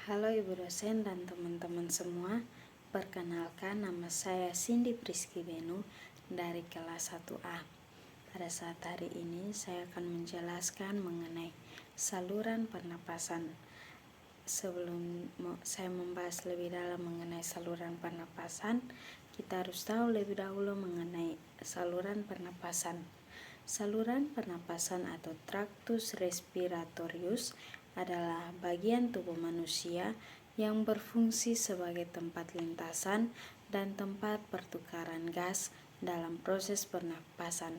Halo Ibu dosen dan teman-teman semua. Perkenalkan, nama saya Cindy Priski Benu dari kelas 1A. Pada saat hari ini saya akan menjelaskan mengenai saluran pernapasan. Sebelum saya membahas lebih dalam mengenai saluran pernapasan, kita harus tahu lebih dahulu mengenai saluran pernapasan. Saluran pernapasan atau tractus respiratorius adalah bagian tubuh manusia yang berfungsi sebagai tempat lintasan dan tempat pertukaran gas dalam proses pernapasan.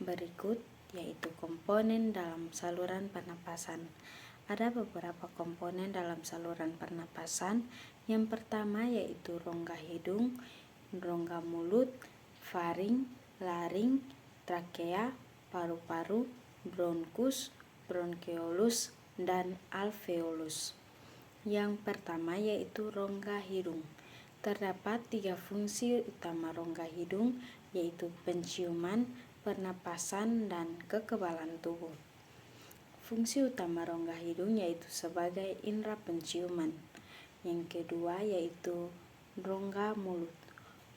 Berikut yaitu komponen dalam saluran pernapasan. Ada beberapa komponen dalam saluran pernapasan. Yang pertama yaitu rongga hidung, rongga mulut, faring, laring, trakea, paru-paru, bronkus, bronkeolus, dan alveolus. Yang pertama yaitu rongga hidung. Terdapat 3 fungsi utama rongga hidung, yaitu penciuman, pernapasan, dan kekebalan tubuh. Fungsi utama rongga hidung yaitu sebagai indera penciuman. Yang kedua yaitu rongga mulut.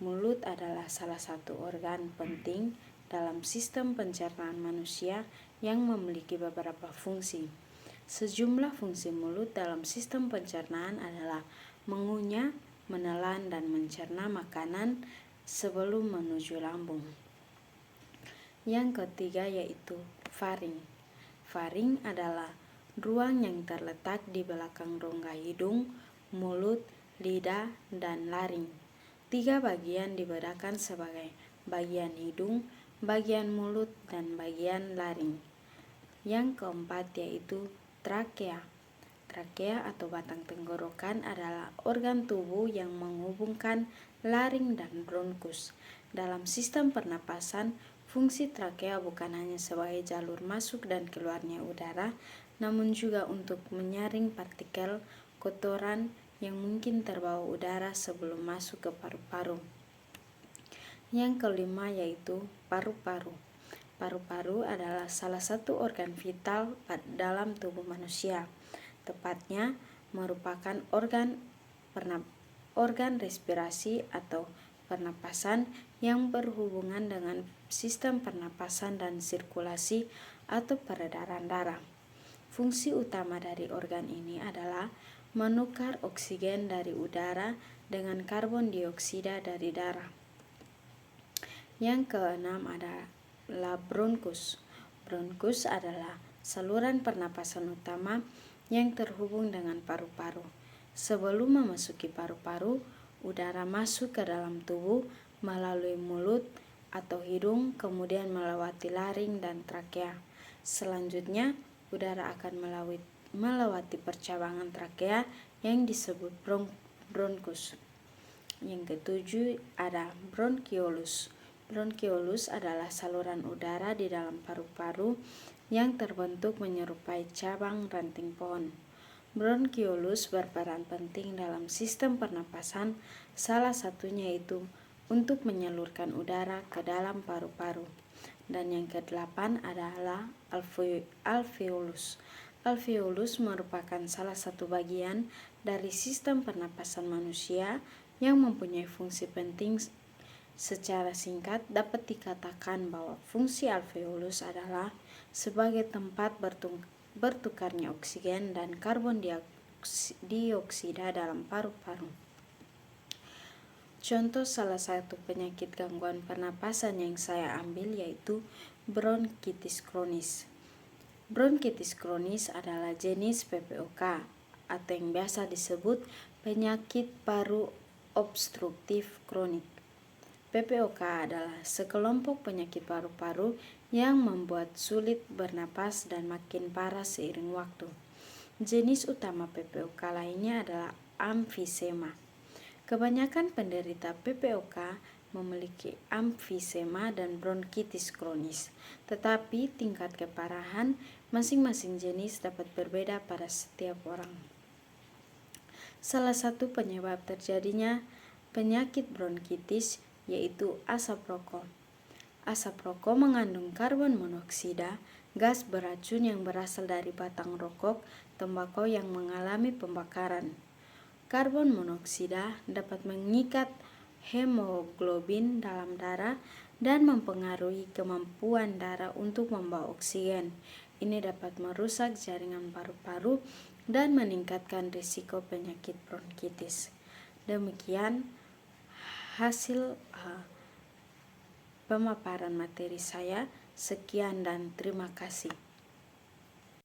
Mulut adalah salah satu organ penting dalam sistem pencernaan manusia yang memiliki beberapa fungsi. Sejumlah fungsi mulut dalam sistem pencernaan adalah mengunyah, menelan, dan mencerna makanan sebelum menuju lambung. Yang ketiga yaitu faring. Faring adalah ruang yang terletak di belakang rongga hidung, mulut, lidah, dan laring. 3 bagian dibedakan sebagai bagian hidung, bagian mulut, dan bagian laring. Yang keempat yaitu trakea. Trakea atau batang tenggorokan adalah organ tubuh yang menghubungkan laring dan bronkus. Dalam sistem pernapasan, fungsi trakea bukan hanya sebagai jalur masuk dan keluarnya udara, namun juga untuk menyaring partikel kotoran yang mungkin terbawa udara sebelum masuk ke paru-paru. Yang kelima yaitu paru-paru. Paru-paru adalah salah satu organ vital dalam tubuh manusia. Tepatnya merupakan organ respirasi atau pernapasan yang berhubungan dengan sistem pernapasan dan sirkulasi atau peredaran darah. Fungsi utama dari organ ini adalah menukar oksigen dari udara dengan karbon dioksida dari darah. Yang keenam adalah bronkus. Bronkus adalah saluran pernapasan utama yang terhubung dengan paru-paru. Sebelum memasuki paru-paru, udara masuk ke dalam tubuh melalui mulut atau hidung, kemudian melewati laring dan trakea. Selanjutnya, udara akan melewati percabangan trakea yang disebut bronkus. Yang ketujuh ada bronkiolus. Bronkiolus adalah saluran udara di dalam paru-paru yang terbentuk menyerupai cabang ranting pohon. Bronkiolus berperan penting dalam sistem pernapasan, salah satunya itu untuk menyalurkan udara ke dalam paru-paru. Dan yang kedelapan adalah alveolus. Alveolus merupakan salah satu bagian dari sistem pernapasan manusia yang mempunyai fungsi penting. Secara singkat dapat dikatakan bahwa fungsi alveolus adalah sebagai tempat bertukarnya oksigen dan karbon dioksida dalam paru-paru. Contoh salah satu penyakit gangguan pernapasan yang saya ambil yaitu bronkitis kronis. Bronkitis kronis adalah jenis PPOK atau yang biasa disebut penyakit paru obstruktif kronik. PPOK adalah sekelompok penyakit paru-paru yang membuat sulit bernapas dan makin parah seiring waktu. Jenis utama PPOK lainnya adalah emfisema. Kebanyakan penderita PPOK memiliki emfisema dan bronkitis kronis, tetapi tingkat keparahan masing-masing jenis dapat berbeda pada setiap orang. Salah satu penyebab terjadinya penyakit bronkitis yaitu asap rokok. Asap rokok mengandung karbon monoksida gas beracun yang berasal dari batang rokok tembakau yang mengalami pembakaran. Karbon monoksida dapat mengikat hemoglobin dalam darah dan mempengaruhi kemampuan darah untuk membawa oksigen. Ini dapat merusak jaringan paru-paru dan meningkatkan risiko penyakit bronkitis. Demikian hasil pemaparan materi saya. Sekian dan terima kasih.